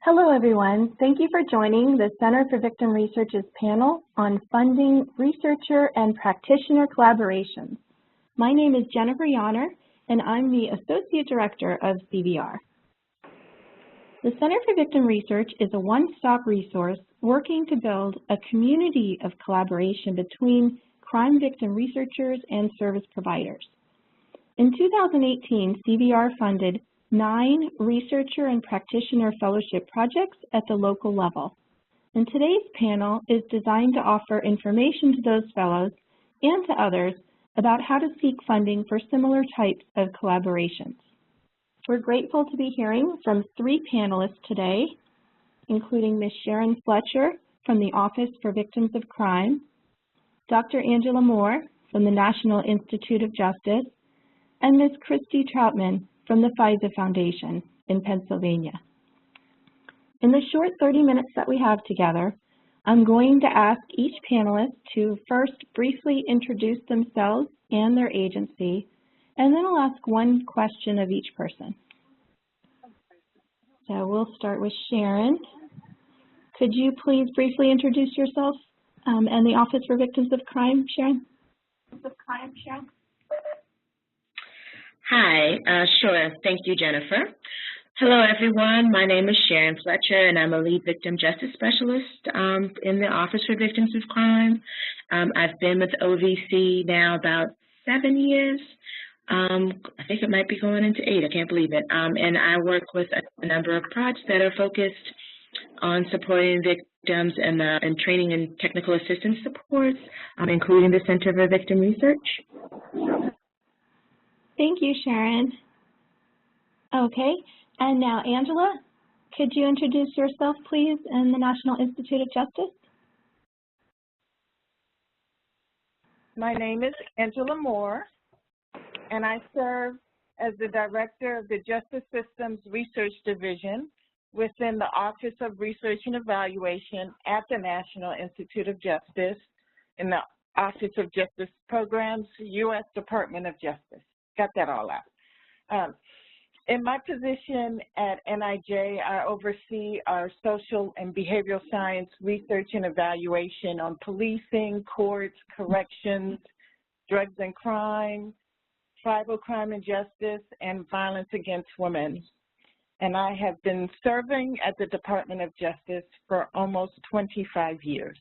Hello, everyone. Thank you for joining the Center for Victim Research's panel on funding researcher and practitioner collaborations. My name is Jennifer Yonner, and I'm the Associate Director of CVR. The Center for Victim Research is a one-stop resource working to build a community of collaboration between crime victim researchers and service providers. In 2018, CVR funded 9 researcher and practitioner fellowship projects at the local level. And today's panel is designed to offer information to those fellows and to others about how to seek funding for similar types of collaborations. We're grateful to be hearing from 3 panelists today, including Ms. Sharon Fletcher from the Office for Victims of Crime, Dr. Angela Moore from the National Institute of Justice, and Ms. Christy Troutman from the FISA Foundation in Pennsylvania. In the short 30 minutes that we have together, I'm going to ask each panelist to first briefly introduce themselves and their agency, and then I'll ask one question of each person. So we'll start with Sharon. Could you please briefly introduce yourself and the Office for Victims of Crime, Sharon? Hi, sure. Thank you, Jennifer. Hello, everyone. My name is Sharon Fletcher, and I'm a lead victim justice specialist in the Office for Victims of Crime. I've been with OVC now about 7 years. I think it might be going into 8. I can't believe it. And I work with a number of projects that are focused on supporting victims and training and technical assistance supports, including the Center for Victim Research. Thank you, Sharon. Okay, and now Angela, could you introduce yourself, please, and the National Institute of Justice? My name is Angela Moore, and I serve as the Director of the Justice Systems Research Division within the Office of Research and Evaluation at the National Institute of Justice in the Office of Justice Programs, U.S. Department of Justice. Got that all out. In my position at NIJ, I oversee our social and behavioral science research and evaluation on policing, courts, corrections, drugs and crime, tribal crime and justice, and violence against women. And I have been serving at the Department of Justice for almost 25 years.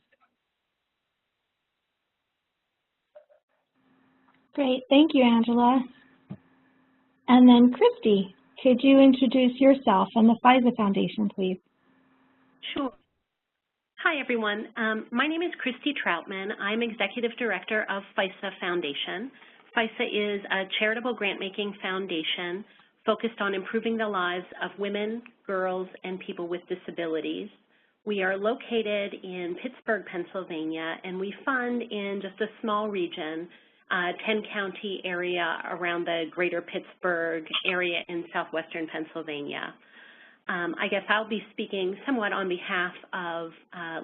Great, thank you, Angela. And then Christy, could you introduce yourself and the FISA Foundation, please? Sure. Hi, everyone. My name is Christy Troutman. I'm Executive Director of FISA Foundation. FISA is a charitable grant-making foundation focused on improving the lives of women, girls, and people with disabilities. We are located in Pittsburgh, Pennsylvania, and we fund in just a small region, 10-county area around the greater Pittsburgh area in southwestern Pennsylvania. I guess I'll be speaking somewhat on behalf of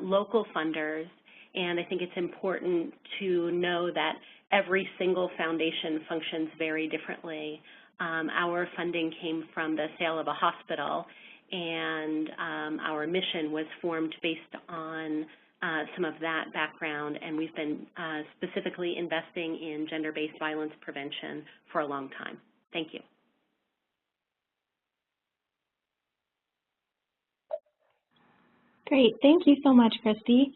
local funders, and I think it's important to know that every single foundation functions very differently. Our funding came from the sale of a hospital, and our mission was formed based on some of that background, and we've been specifically investing in gender-based violence prevention for a long time. Thank you. Great, thank you so much, Christy.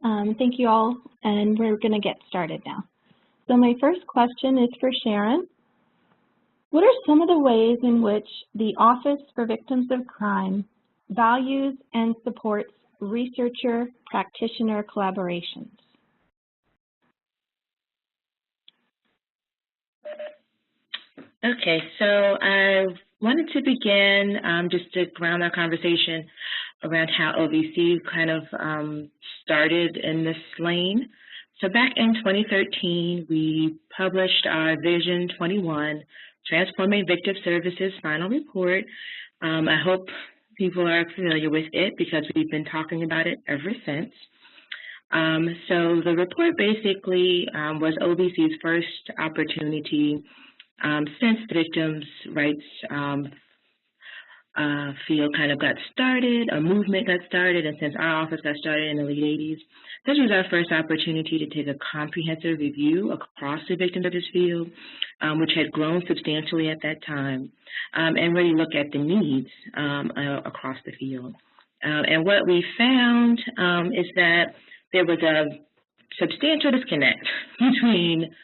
Thank you all, and we're going to get started now. So my first question is for Sharon. What are some of the ways in which the Office for Victims of Crime values and supports researcher-practitioner collaborations? Okay, so I wanted to begin just to ground our conversation around how OVC kind of started in this lane. So back in 2013, we published our Vision 21, Transforming Victim Services Final Report. I hope people are familiar with it because we've been talking about it ever since. So the report basically was OVC's first opportunity since the victims' rights field kind of got started, a movement got started, and since our office got started in the late 80s, this was our first opportunity to take a comprehensive review across the victim service field, which had grown substantially at that time, and really look at the needs across the field. And what we found is that there was a substantial disconnect between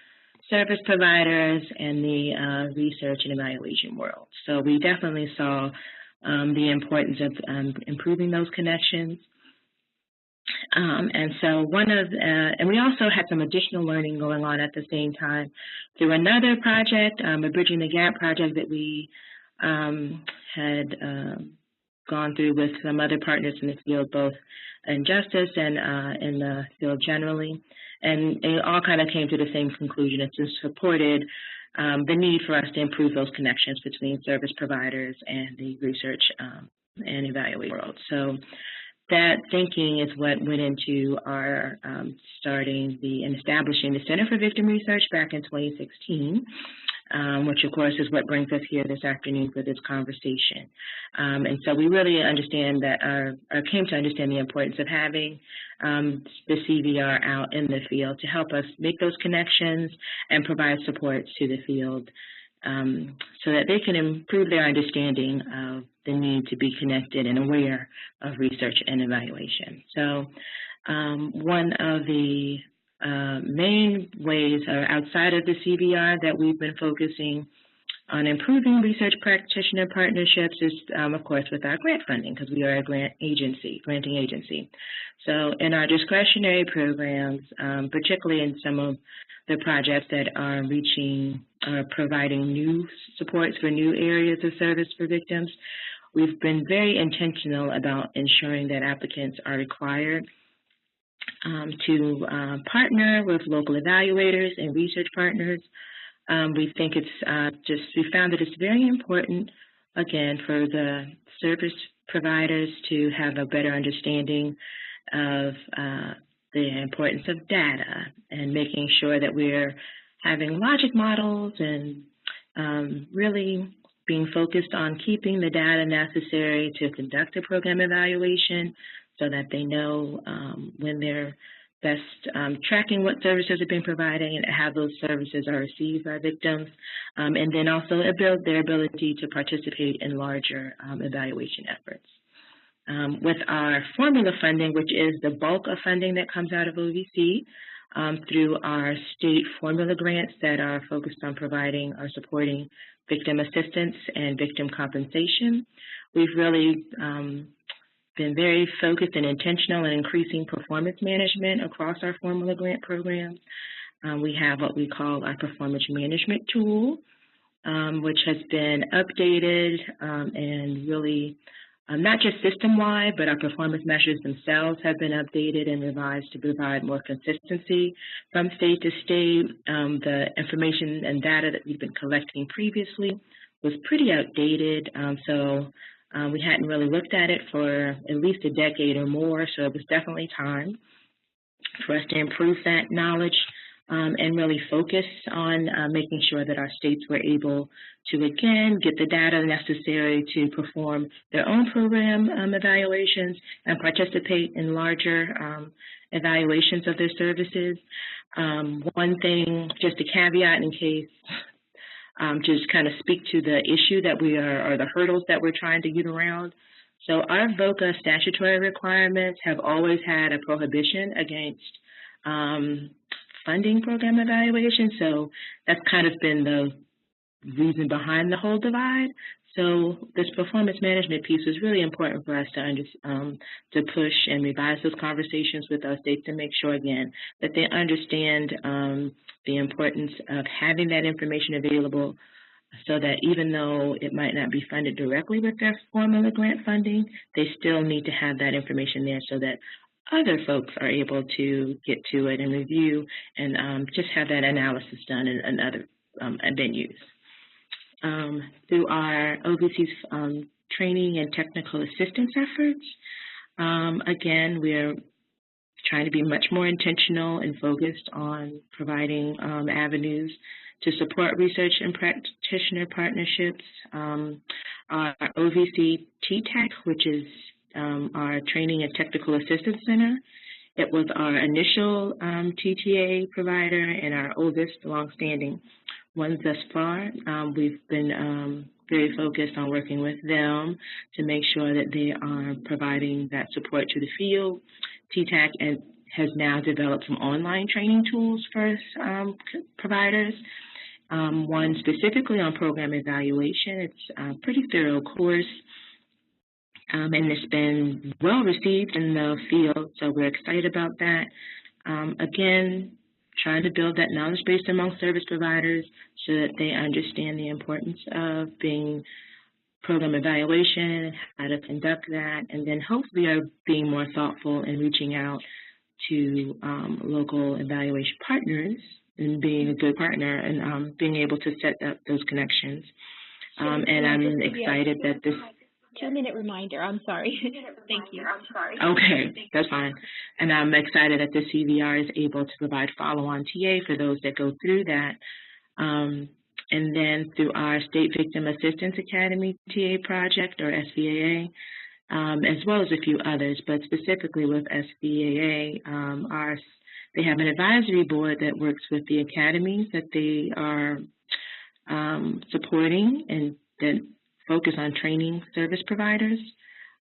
service providers and the research and evaluation world. So we definitely saw the importance of improving those connections. And so and we also had some additional learning going on at the same time through another project, a Bridging the Gap project that we had gone through with some other partners in the field, both in justice and in the field generally. And it all kind of came to the same conclusion. It just supported the need for us to improve those connections between service providers and the research and evaluation world. So that thinking is what went into our starting and establishing the Center for Victim Research back in 2016. Which of course is what brings us here this afternoon for this conversation. And so we really understand that, came to understand the importance of having the CVR out in the field to help us make those connections and provide supports to the field so that they can improve their understanding of the need to be connected and aware of research and evaluation. So one of the main ways outside of the CVR that we've been focusing on improving research practitioner partnerships is, of course, with our grant funding, because we are a granting agency. So in our discretionary programs, particularly in some of the projects that are providing new supports for new areas of service for victims, we've been very intentional about ensuring that applicants are required to partner with local evaluators and research partners. We think we found that it's very important, again, for the service providers to have a better understanding of the importance of data and making sure that we're having logic models and really being focused on keeping the data necessary to conduct a program evaluation, so that they know when they're best tracking what services are being provided and how those services are received by victims, and then also their ability to participate in larger evaluation efforts. With our formula funding, which is the bulk of funding that comes out of OVC, through our state formula grants that are focused on providing or supporting victim assistance and victim compensation, we've really been very focused and intentional in increasing performance management across our formula grant programs. We have what we call our performance management tool, which has been updated and really not just system-wide, but our performance measures themselves have been updated and revised to provide more consistency from state to state. The information and data that we've been collecting previously was pretty outdated, so we hadn't really looked at it for at least a decade or more, so it was definitely time for us to improve that knowledge and really focus on making sure that our states were able to, again, get the data necessary to perform their own program evaluations and participate in larger evaluations of their services. One thing, just a caveat in case, just kind of speak to the issue that or the hurdles that we're trying to get around. So our VOCA statutory requirements have always had a prohibition against funding program evaluation. So that's kind of been the reason behind the whole divide. So this performance management piece was really important for us to push and revise those conversations with our states to make sure, again, that they understand the importance of having that information available so that even though it might not be funded directly with their formula grant funding, they still need to have that information there so that other folks are able to get to it and review and just have that analysis done in other venues. Through our OVC's training and technical assistance efforts, again, we're trying to be much more intentional and focused on providing avenues to support research and practitioner partnerships. our OVC TTAC, which is our Training and Technical Assistance Center. It was our initial TTA provider and our oldest longstanding one thus far. We've been very focused on working with them to make sure that they are providing that support to the field. TTAC has now developed some online training tools for providers. One specifically on program evaluation. It's a pretty thorough course, and it's been well received in the field, so we're excited about that. Again, trying to build that knowledge base among service providers so that they understand the importance of being program evaluation, how to conduct that, and then hopefully are being more thoughtful in reaching out to local evaluation partners and being a good partner and being able to set up those connections. And I'm excited that this... 2-minute reminder, I'm sorry. Thank you. Okay, that's fine. And I'm excited that the CVR is able to provide follow-on TA for those that go through that. And then through our State Victim Assistance Academy TA project, or SVAA, as well as a few others, but specifically with SVAA, they have an advisory board that works with the academies that they are supporting and that focus on training service providers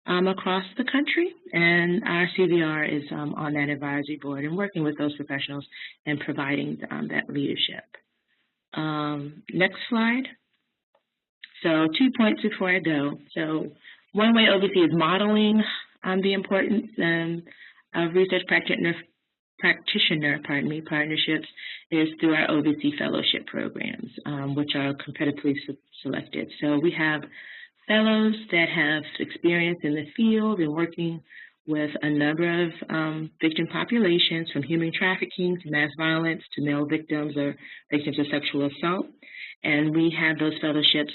across the country. And our CVR is on that advisory board and working with those professionals and providing that leadership. Next slide. So 2 points before I go. So one way OVC is modeling the importance of research practitioner partnerships is through our OVC fellowship programs, which are competitively selected. So we have fellows that have experience in the field and working with a number of victim populations, from human trafficking to mass violence to male victims or victims of sexual assault. And we have those fellowships.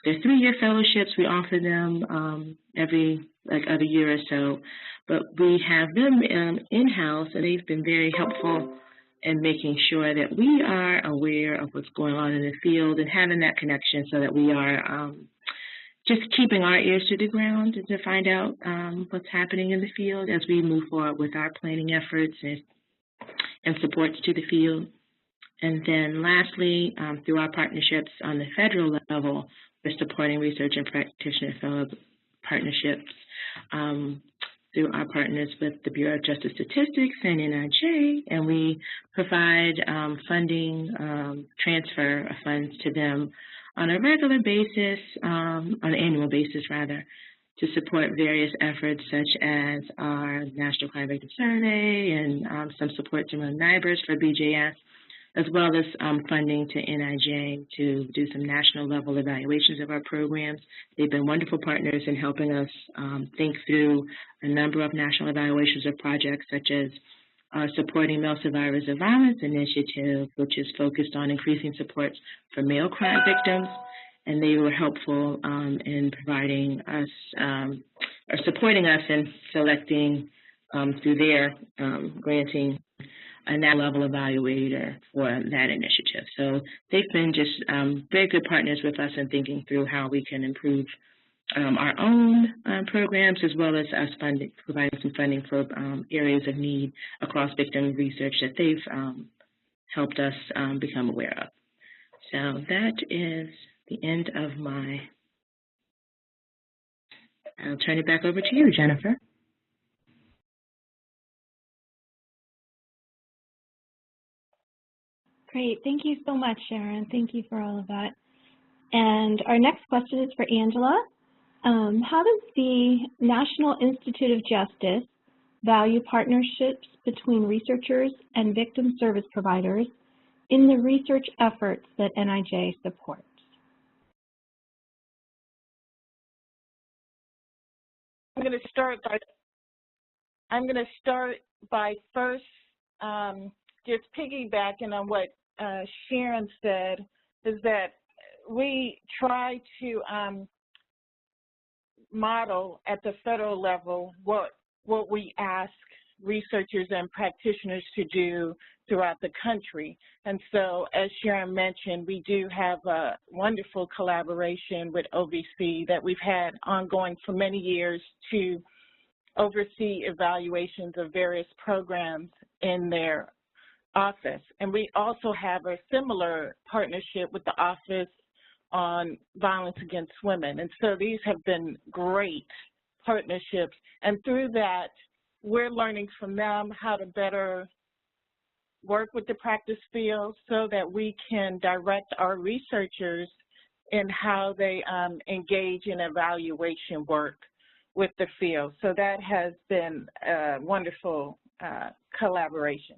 They're 3-year fellowships. We offer them every other year or so. But we have them in-house, and they've been very helpful in making sure that we are aware of what's going on in the field and having that connection so that we are just keeping our ears to the ground to find out what's happening in the field as we move forward with our planning efforts and supports to the field. And then lastly, through our partnerships on the federal level, we're supporting research and practitioner fellow partnerships through our partners with the Bureau of Justice Statistics and NIJ, and we provide funding, transfer of funds to them on a regular basis, on an annual basis rather, to support various efforts such as our National Crime Victim Survey and some support to NIBRS for BJS, as well as funding to NIJ to do some national level evaluations of our programs. They've been wonderful partners in helping us think through a number of national evaluations of projects, such as Supporting Male Survivors of Violence Initiative, which is focused on increasing support for male crime victims. And they were helpful in providing us, or supporting us in selecting through their granting a national level evaluator for that initiative. So they've been just very good partners with us in thinking through how we can improve our own programs, as well as us providing some funding for areas of need across victim research that they've helped us become aware of. So that is the end of I'll turn it back over to you, Jennifer. Great. Thank you so much, Sharon. Thank you for all of that. And our next question is for Angela. How does the National Institute of Justice value partnerships between researchers and victim service providers in the research efforts that NIJ supports? I'm going to start by first just piggybacking on what Sharon said, is that we try to model at the federal level what we ask researchers and practitioners to do throughout the country. And so, as Sharon mentioned, we do have a wonderful collaboration with OVC that we've had ongoing for many years to oversee evaluations of various programs in their office. And we also have a similar partnership with the Office on Violence Against Women. And so these have been great partnerships. And through that, we're learning from them how to better work with the practice field so that we can direct our researchers in how they engage in evaluation work with the field. So that has been a wonderful collaboration.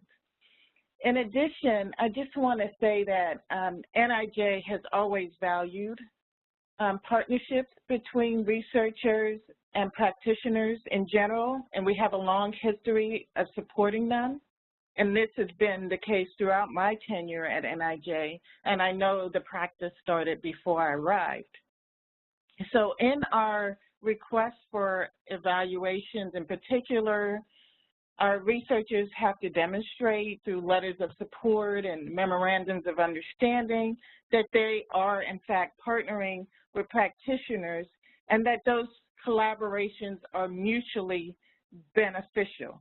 In addition, I just want to say that NIJ has always valued partnerships between researchers and practitioners in general, and we have a long history of supporting them. And this has been the case throughout my tenure at NIJ, and I know the practice started before I arrived. So in our request for evaluations in particular, our researchers have to demonstrate through letters of support and memorandums of understanding that they are, in fact, partnering with practitioners and that those collaborations are mutually beneficial.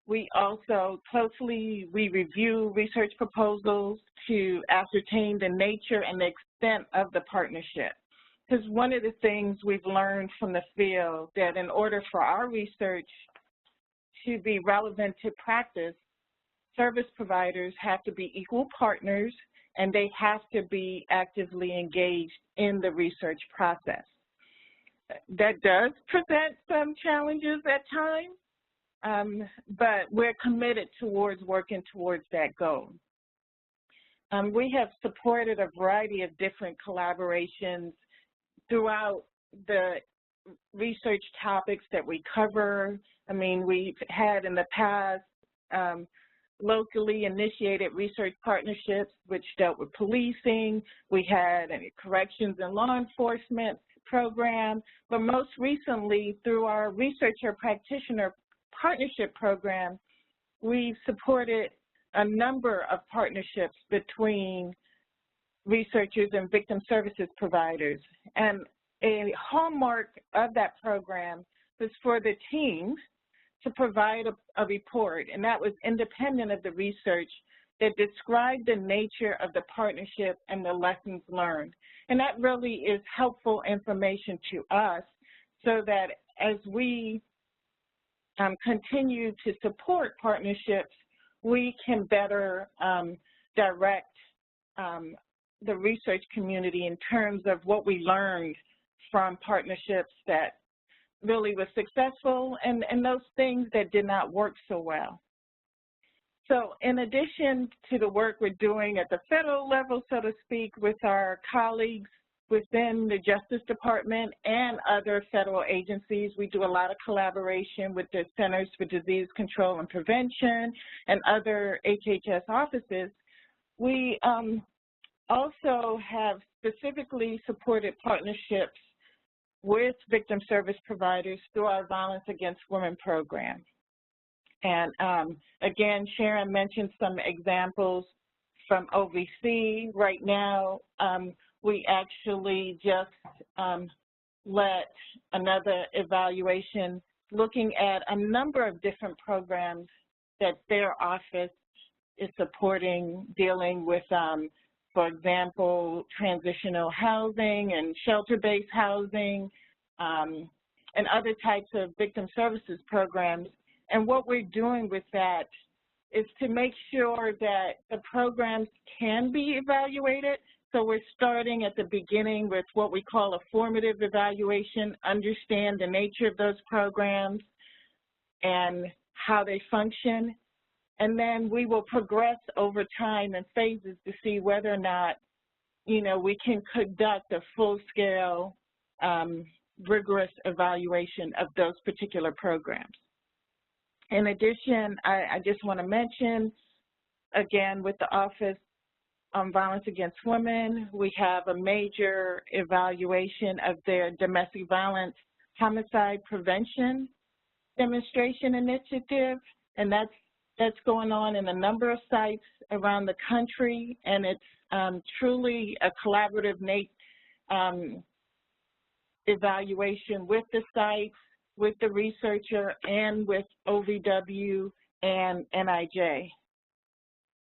We also closely review research proposals to ascertain the nature and the extent of the partnership. Because one of the things we've learned from the field that in order for our research to be relevant to practice, service providers have to be equal partners and they have to be actively engaged in the research process. That does present some challenges at times, but we're committed towards working towards that goal. We have supported a variety of different collaborations throughout the research topics that we cover. I mean, we've had in the past locally initiated research partnerships which dealt with policing. We had a corrections and law enforcement program, but most recently through our researcher practitioner partnership program, we've supported a number of partnerships between researchers and victim services providers. And a hallmark of that program was for the team to provide a report, and that was independent of the research, that described the nature of the partnership and the lessons learned. And that really is helpful information to us so that as we continue to support partnerships, we can better direct the research community in terms of what we learned from partnerships that really was successful and those things that did not work so well. So in addition to the work we're doing at the federal level, so to speak, with our colleagues within the Justice Department and other federal agencies, we do a lot of collaboration with the Centers for Disease Control and Prevention and other HHS offices. We also have specifically supported partnerships with victim service providers through our Violence Against Women program. And again, Sharon mentioned some examples from OVC. Right now, we actually just let another evaluation looking at a number of different programs that their office is supporting, dealing with, for example, transitional housing and shelter-based housing and other types of victim services programs. And what we're doing with that is to make sure that the programs can be evaluated. So we're starting at the beginning with what we call a formative evaluation, understand the nature of those programs and how they function. And then we will progress over time in phases to see whether or not, you know, we can conduct a full-scale, rigorous evaluation of those particular programs. In addition, I just want to mention, again, with the Office on Violence Against Women, we have a major evaluation of their domestic violence homicide prevention demonstration initiative. and that's going on in a number of sites around the country, and it's truly a collaborative evaluation with the sites, with the researcher, and with OVW and NIJ.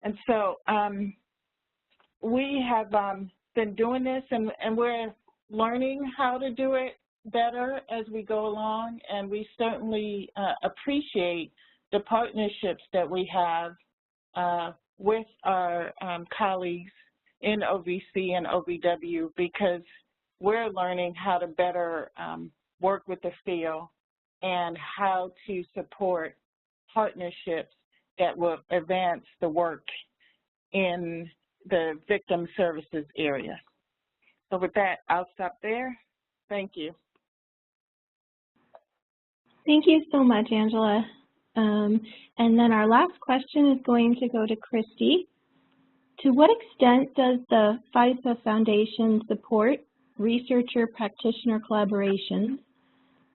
And so we have been doing this, and we're learning how to do it better as we go along, and we certainly appreciate the partnerships that we have with our colleagues in OVC and OVW, because we're learning how to better work with the field and how to support partnerships that will advance the work in the victim services area. So with that, I'll stop there. Thank you. Thank you so much, Angela. And then our last question is going to go to Christy. To what extent does the FISA Foundation support researcher-practitioner collaborations,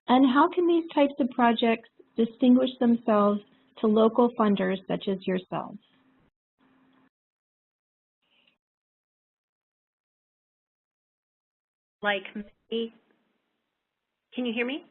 and how can these types of projects distinguish themselves to local funders such as yourselves? Like me, can you hear me?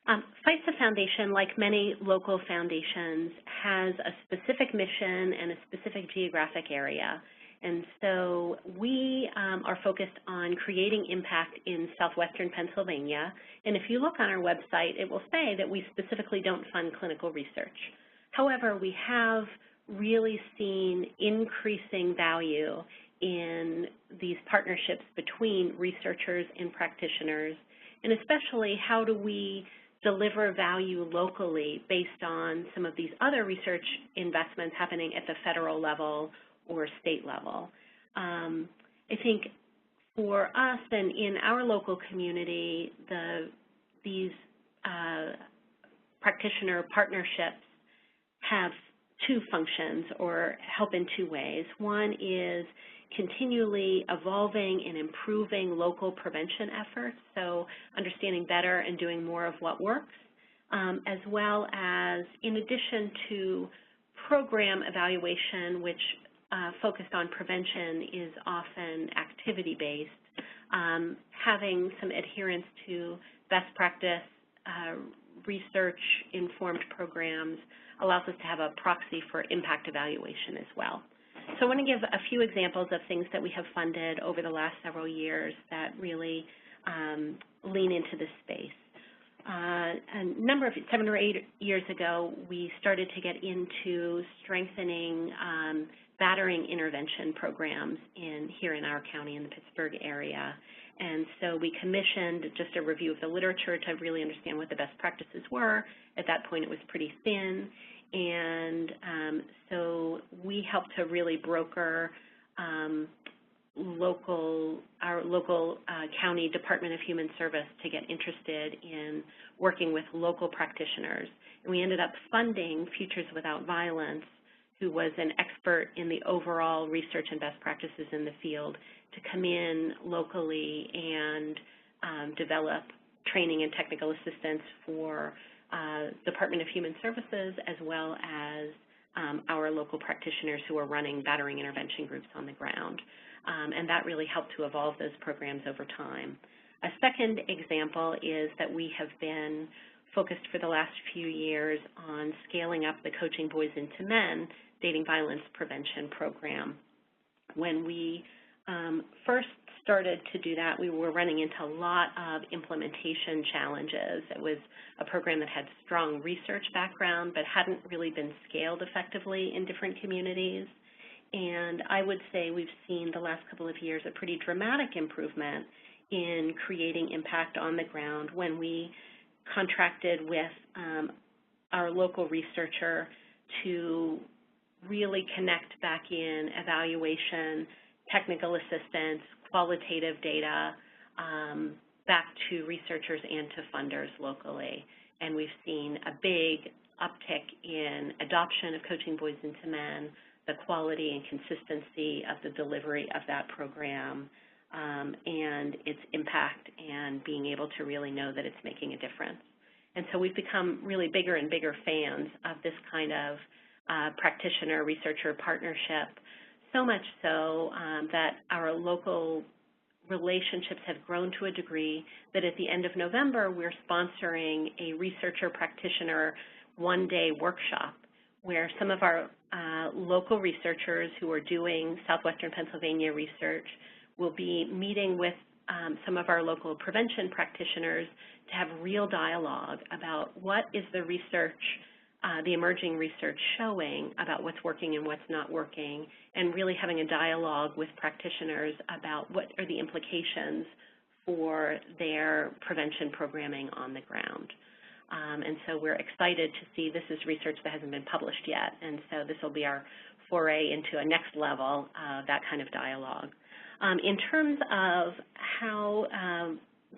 FISA Foundation, like many local foundations, has a specific mission and a specific geographic area. And so we are focused on creating impact in southwestern Pennsylvania. And if you look on our website, it will say that we specifically don't fund clinical research. However, we have really seen increasing value in these partnerships between researchers and practitioners, and especially how do we deliver value locally based on some of these other research investments happening at the federal level or state level. I think for us and in our local community, these practitioner partnerships have two functions or help in two ways. One is continually evolving and improving local prevention efforts, so understanding better and doing more of what works, as well as, in addition to program evaluation, which focused on prevention is often activity-based, having some adherence to best practice research-informed programs allows us to have a proxy for impact evaluation as well. So I want to give a few examples of things that we have funded over the last several years that really lean into this space. A number of 7 or 8 years ago, we started to get into strengthening battering intervention programs here in our county in the Pittsburgh area. And so we commissioned just a review of the literature to really understand what the best practices were. At that point, it was pretty thin. And so we helped to really broker our local county Department of Human Service to get interested in working with local practitioners. And we ended up funding Futures Without Violence, who was an expert in the overall research and best practices in the field, to come in locally and develop training and technical assistance for Department of Human Services, as well as our local practitioners who are running battering intervention groups on the ground. And that really helped to evolve those programs over time. A second example is that we have been focused for the last few years on scaling up the Coaching Boys into Men dating violence prevention program. When we first started to do that, we were running into a lot of implementation challenges. It was a program that had strong research background but hadn't really been scaled effectively in different communities. And I would say we've seen the last couple of years a pretty dramatic improvement in creating impact on the ground when we contracted with our local researcher to really connect back in evaluation, technical assistance, qualitative data back to researchers and to funders locally. And we've seen a big uptick in adoption of Coaching Boys into Men, the quality and consistency of the delivery of that program, and its impact and being able to really know that it's making a difference. And so we've become really bigger and bigger fans of this kind of practitioner-researcher partnership, so much so that our local relationships have grown to a degree that at the end of November, we're sponsoring a researcher-practitioner one-day workshop where some of our local researchers who are doing Southwestern Pennsylvania research will be meeting with some of our local prevention practitioners to have real dialogue about what is the research, the emerging research showing about what's working and what's not working, and really having a dialogue with practitioners about what are the implications for their prevention programming on the ground. And so we're excited to see this is research that hasn't been published yet, and so this will be our foray into a next level of that kind of dialogue. In terms of how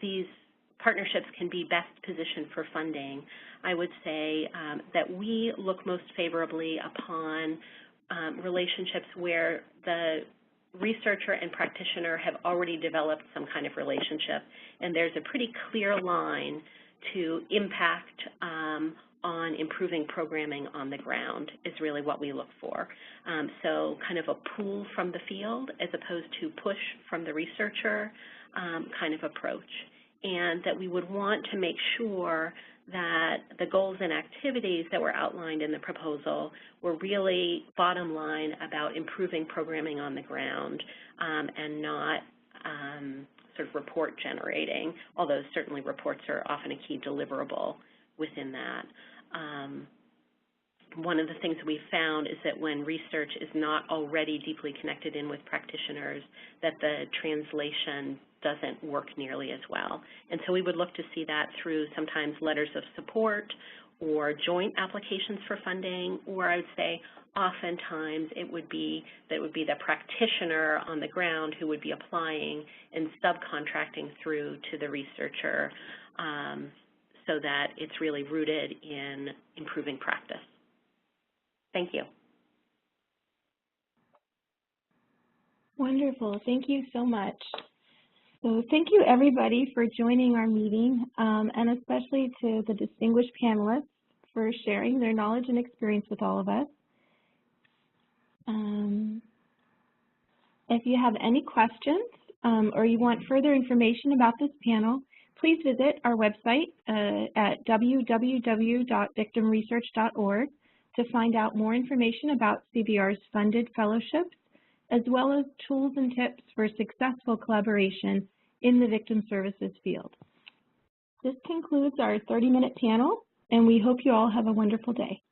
these partnerships can be best positioned for funding, I would say that we look most favorably upon relationships where the researcher and practitioner have already developed some kind of relationship, and there's a pretty clear line to impact on improving programming on the ground is really what we look for. So kind of a pull from the field as opposed to push from the researcher kind of approach. And that we would want to make sure that the goals and activities that were outlined in the proposal were really bottom line about improving programming on the ground and not sort of report generating, although certainly reports are often a key deliverable within that. One of the things we've found is that when research is not already deeply connected in with practitioners, that the translation doesn't work nearly as well. And so we would look to see that through sometimes letters of support or joint applications for funding, or I would say oftentimes it would be the practitioner on the ground who would be applying and subcontracting through to the researcher so that it's really rooted in improving practice. Thank you. Wonderful. Thank you so much. So thank you, everybody, for joining our meeting, and especially to the distinguished panelists for sharing their knowledge and experience with all of us. If you have any questions or you want further information about this panel, please visit our website at www.victimresearch.org to find out more information about CVR's funded fellowships, as well as tools and tips for successful collaboration in the victim services field. This concludes our 30-minute panel, and we hope you all have a wonderful day.